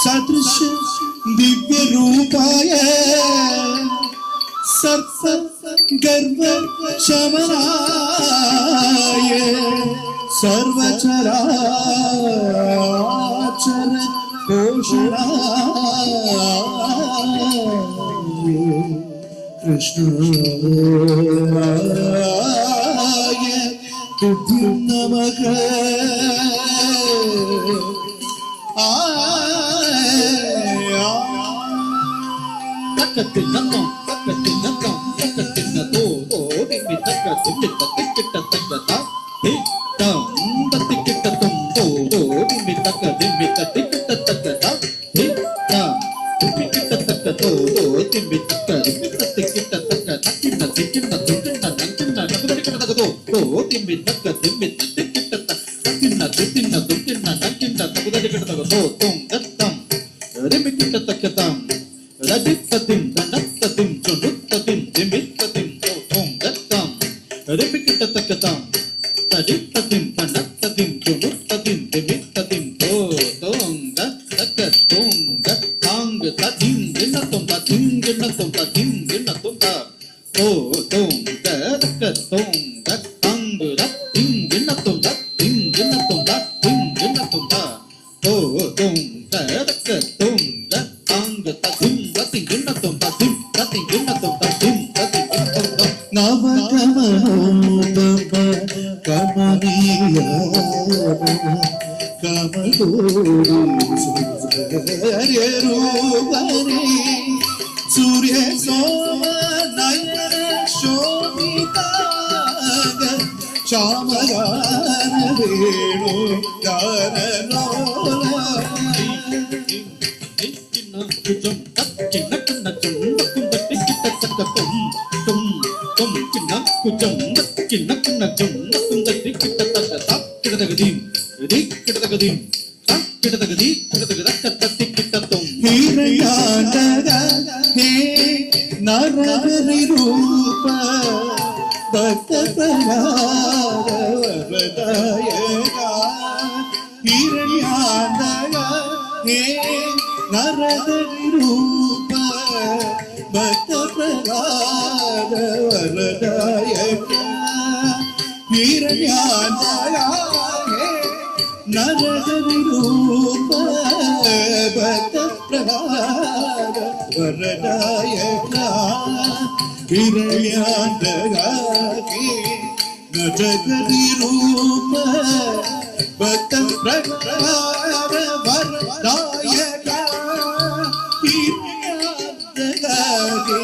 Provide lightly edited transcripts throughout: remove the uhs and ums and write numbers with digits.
सदृश दिव्य रूपाय सर्प गर्भ शमनाय सर्वचराचर पोषणाय कृष्णाय तुभ्यं नमः सूर्य सोम नयन शोभिताग श्याम गान वेणु नरहरि रूप भक्त प्रहलाद वरदायका हिरण्यानग हे नरहरि रूप भक्त प्रहलाद वरदायका हिरण्यानग हे नरहरि रूप भक्त प्रहलाद वरदायका हिरण्यानगा के नरहरि रूप भक्त प्रहलाद वरदायका हिरण्यानगा के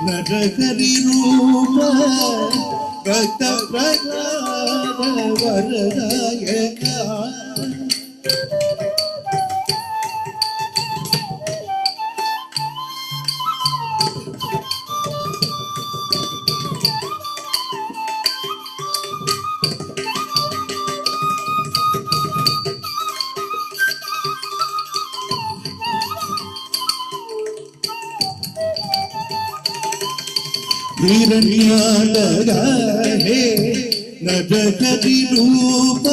नरहरि रूप भक्त प्रहलाद वरदायका हिरण्यानगा हे नरहरि रूप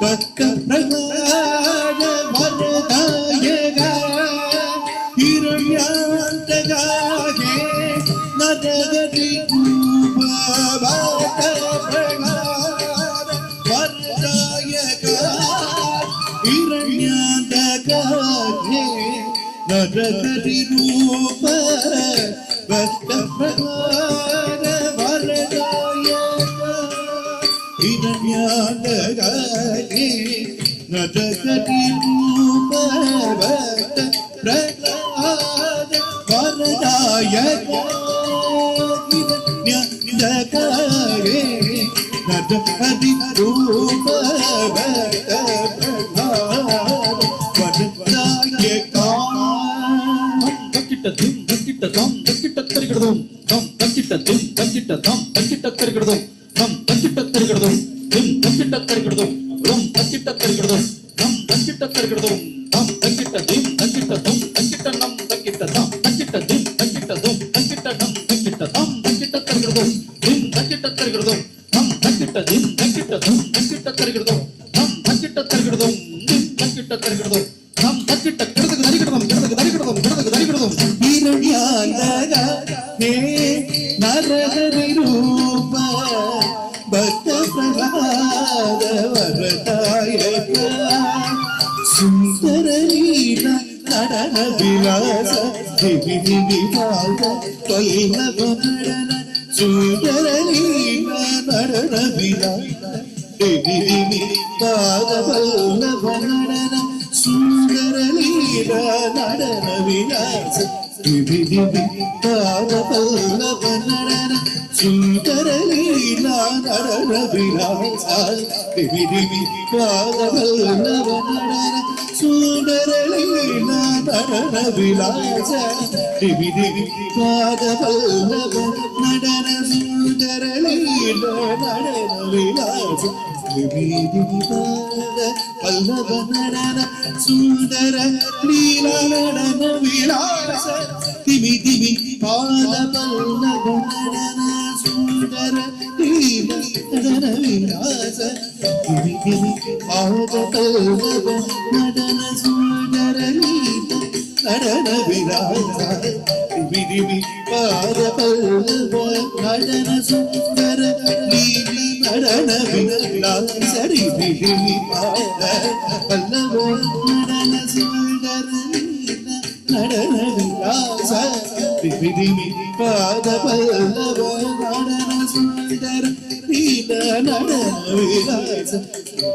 भक्त प्रहलाद वरदायका हिरण्यानगा हे नरहरि रूप भक्त प्रहलाद ವರದಾಯಕ ಹಿರಣ್ಯಾದಕ ನರಹರಿ ರೂಪ ಭಕ್ತ ಪ್ರಹ್ಲಾದ ವರದಾಯಕ ಹಿರಣ್ಯಾದಕ ನರಹರಿ ರೂಪ ಭಕ್ತ ಪ್ರಹ್ಲಾದ ವರದಾಯಕ ಹಿರಣ್ಯಾದಕಾರೇ ನರಹರಿ ರೂಪ ಭಕ್ತ ಪ್ರಹ್ಲಾದ ವರದಾಯಕ தக்கிட்ட திம் தக்கிட்ட தாம் தக்கிட்ட தரிகிறதும் தாம் தக்கிட்ட திம் தக்கிட்ட தாம் தக்கிட்ட தரிகிறதும் தாம் தக்கிட்ட தரிகிறதும் திம் தக்கிட்ட தரிகிறதும் ரம் தக்கிட்ட தரிகிறதும் தாம் தக்கிட்ட தரிகிறதும் தாம் தக்கிட்ட திம் தக்கிட்ட தாம் தக்கிட்ட நம் தக்கிட்ட தாம் தக்கிட்ட திம் தக்கிட்ட தாம் தக்கிட்ட நம் தக்கிட்ட தாம் தக்கிட்ட தரிகிறதும் திம் தக்கிட்ட தரிகிறதும் தாம் தக்கிட்ட திம் தக்கிட்ட தாம் தக்கிட்ட தரிகிறதும் தாம் தக்கிட்ட தரிகிறதும் திம் தக்கிட்ட தரிகிறதும் தாம் தக்கிட்ட கிடதுக்கு தரிகிறதும் கிடதுக்கு தரிகிறதும் கிடதுக்கு தரிகிறதும் ಹಿರಣ್ಯಾದಕ ಹೇ ನರಹರಿ ರೂಪ ಭಕ್ತ ಪ್ರಹ್ಲಾದ ವರದಾಯಕ ಸುಂದರ ಲೀಲ ನಡನ ವಿಲಾಸ ದಿವಿ ದಿವಿ ಭಾಗ ಪಲ್ಲವ ನಡನ ಸುಂದರ ಲೀಲ ನಡನ ವಿಲಾಸ ದಿವಿ ದಿವಿ ಭಾಗ ಪಲ್ಲವ ನಡನ ಸುಂದರ ಲೀಲ ನಡನ ವಿಲಾಸ ದಿವಿ ದಿವಿ ಭಾಗ ಪಲ್ಲವ ನಡನ ಸುಂದರ ಲೀಲ ನಡನ ವಿಲಾಸ ದಿವಿ ದಿವಿ ಭಾಗ ಪಲ್ಲವ ನಡನ ಸುಂದರ ಲೀಲ ನಡನ ವಿಲಾಸ ದಿವಿ ದಿವಿ ಭಾಗ ಪಲ್ಲವ ನಡನ ಸುಂದರ ಲೀಲ ನಡನ ವಿಲಾಸ ದಿವಿ ದಿವಿ ಭಾಗ ಪಲ್ಲವ ನಡನ ಸುಂದರ ಲೀಲ ನಡನ ವಿಲಾಸ ದಿವಿ ದಿವಿ ಪಾದ ಪಲ್ಲವ ನಡನ ಸುಂದರ ಲೀಲ ನಡನ ವಿಲಾಸ ದಿವಿ ದಿವಿ ಪಾದ ಪಲ್ಲವ ನಡನ ಸುಂದರ ಲೀಲ ನಡನ ವಿಲಾಸ ದಿವಿ ದಿವಿ ಪಾದ ಪಲ್ಲವ ನಡನ ಸುಂದರ ಲೀಲ ನಡನ ವಿಲಾಸ ದಿವಿ ದಿವಿ ಪಾದ ಪಲ್ಲವ ನಡನ ಸುಂದರ ಲೀಲ ನಡನ ವಿಲಾಸ ದಿವಿ ದಿವಿ ಪಾದ ಪಲ್ಲವ ನಡನ ಸುಂದರ ಲೀಲ ನಡನ ವಿಲಾಸ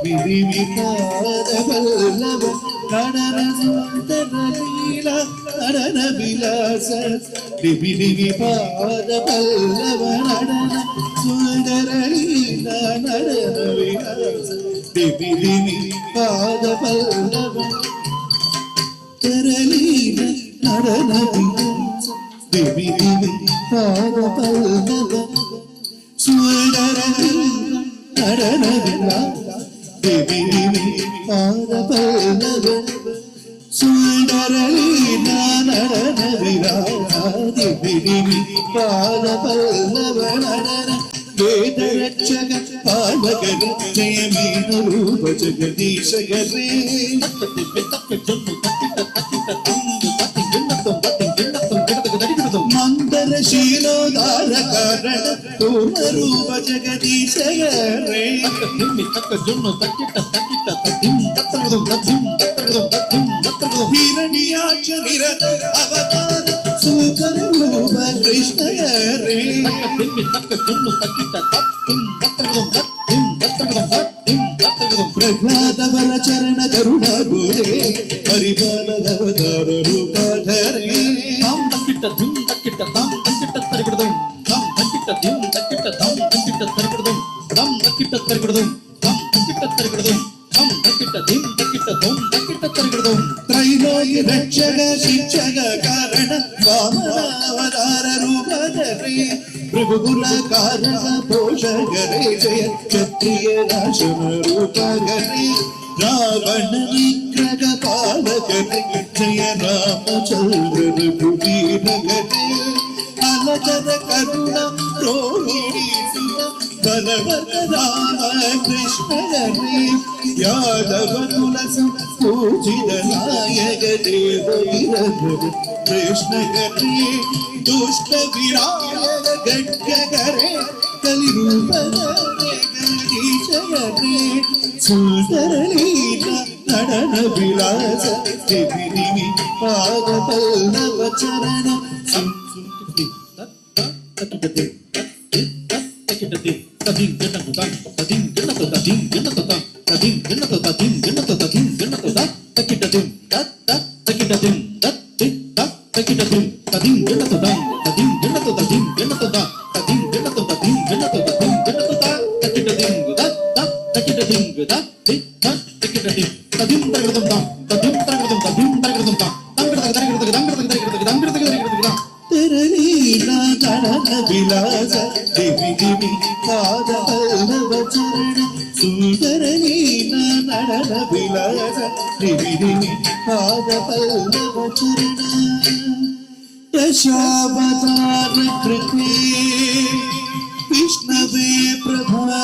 ದಿವಿ ದಿವಿ ಪಾದ ಪಲ್ಲವ ನಡನ ಸುಂದರ ಲೀಲ ನಡನ ವಿಲಾಸ ದಿವಿ ದಿವಿ ಪಾದ ಪಲ್ಲವ ನಡನ ಸುಂದರ ಲೀಲ ನಡನ ವಿಲಾಸ ದಿವಿ ದಿವಿ ಪಾದ ಪಲ್ಲವ ತರಲೀಲ ನಡನ ವಿಲಾಸ ದಿವಿ ದಿವಿ ಪಾದ ಪಲ್ಲವ ಸುಂದರ ಲೀಲ ನಡನ ವಿಲಾಸ ದಿವಿ ದಿವಿ ಪಾದ ಪಲ್ಲವ ಸುಂದರ ಲೀಲ ನಡನ ವಿಲಾಸ ದಿವಿ ದಿವಿ ಪಾದ ಪಲ್ಲವ ನಡನ ವೇದ ರಕ್ಷಕ ಪಾಲಕರ ಜಯ ಮೀನ ರೂಪ ಜಗದೀಶ ಗರೇ ಮಂದರ ಶೀಲೋದಾರ ಕಾರಣ ಪೂರ್ಣ ರೂಪ ಜಗದೀಶ ಗರೇ ಹಿರಣ್ಯಾಕ್ಷ ನಿರತ ಅವತಾರ ಸೂಕರ ರೂಪ ಕೃಷ್ಣ ಗರೇ ಪ್ರಹ್ಲಾದ ಬಲ ಚರಣ ಕರುಣ ಗೋರೆ ಪರಿಪಾಲದ ಅವತಾರ ರೂಪ ಧರೆ தாம் தக்கிட்ட திம் தக்கிட்ட தாம் தக்கிட்ட தரிகிறதும் தாம் தக்கிட்ட திம் தக்கிட்ட தாம் தக்கிட்ட தரிகிறதும் தாம் தக்கிட்ட தரிகிறதும் தாம் தக்கிட்ட தரிகிறதும் தாம் தக்கிட்ட திம் தக்கிட்ட தாம் தக்கிட்ட தரிகிறதும் ತ್ರೈಲೋಕ್ಯ ರಕ್ಷಕ ಶಿಕ್ಷಕ ಕಾರಣ ವಾಮನಾವತಾರ ರೂಪ ಧರೆ ಪ್ರಭುಗುಲ ಕಾರಣ ಪೋಷಕರೇ ಜಯ ಕ್ಷತ್ರಿಯ ನಾಶನ ರೂಪ ಗರೇ ರಾವಣ ವಿಗ್ರಹ ಪಾಲಕರೇ ಜಯ ರಾಮಚಂದ್ರ ರಘುವೀರ ಗರೇ ಅಲಕರ ಕರುಣ ರೋಹಿಣಿ ಸುತ ಬಲವತ ರಾಮ ಕೃಷ್ಣ ಗರೇ ಯಾದವ ಕುಲಸ ಪೂಜಿತ ನಾಯಕ ದೇವ ವಿರಧರ ಕೃಷ್ಣ ಗರೇ ದುಷ್ಟ ವಿರಾಯ ಗಡ್ಗ ಗರೇ ಕಲಿರೂಪ ಗರೇ ಜಗದೀಶನೇ ಸುಂದರ ಲೀಲ ನಡನ ವಿಲಾಸ ದಿವಿದಿವಿ ಪಾದ ಪಲ್ಲವ ಚರಣ ತೆರಳೀಲ ನಡನ ವಿಲಾಸ ದಿವಿದಿವಿ ಪಾದ ಪಲ್ಲವ ಚರಣ ಸುಂದರ ಲೀಲ ನಡನ ವಿಲಾಸ ದಿವಿದಿವಿ ಪಾದ ಪಲ್ಲವ ಚರಣ ದಶಾವತಾರ ಕೃತೆ ವಿಷ್ಣವೇ ಪ್ರಭಾ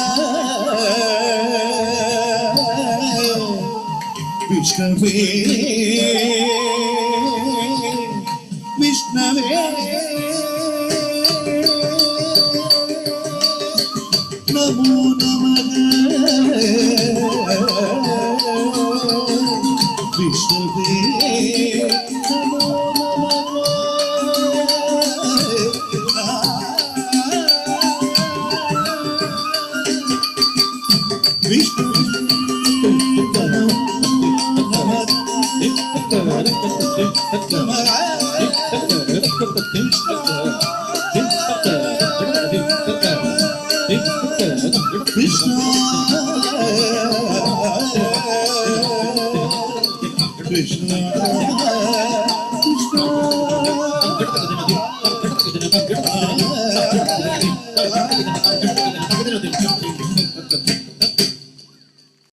ವಿಷ್ಣವೇ ವಿಷ್ಣವೇ ನಮೋ ನಮಃ ವಿಷ್ಣವೇ ನಮೋ Krishna